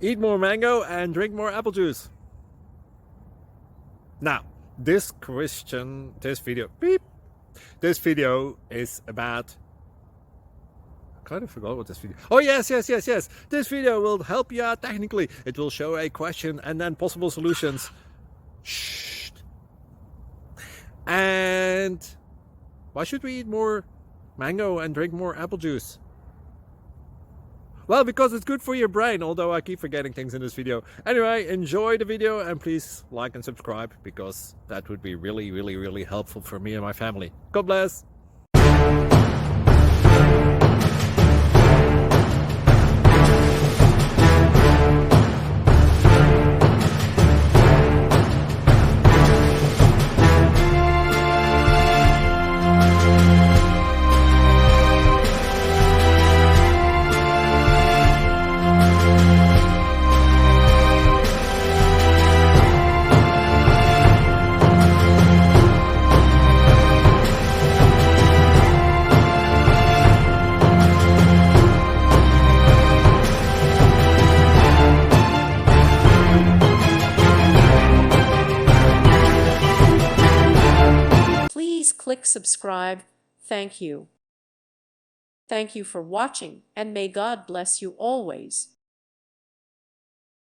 Eat more mango and drink more apple juice. Now, this video is about, I kind of forgot what this video. Oh, yes. This video will help you out technically. It will show a question and then possible solutions. Shh. And why should we eat more mango and drink more apple juice? Well, because it's good for your brain, although I keep forgetting things in this video. Anyway, enjoy the video and please like and subscribe, because that would be really helpful for me and my family. God bless. Please click subscribe. Thank you. Thank you for watching, and may God bless you always.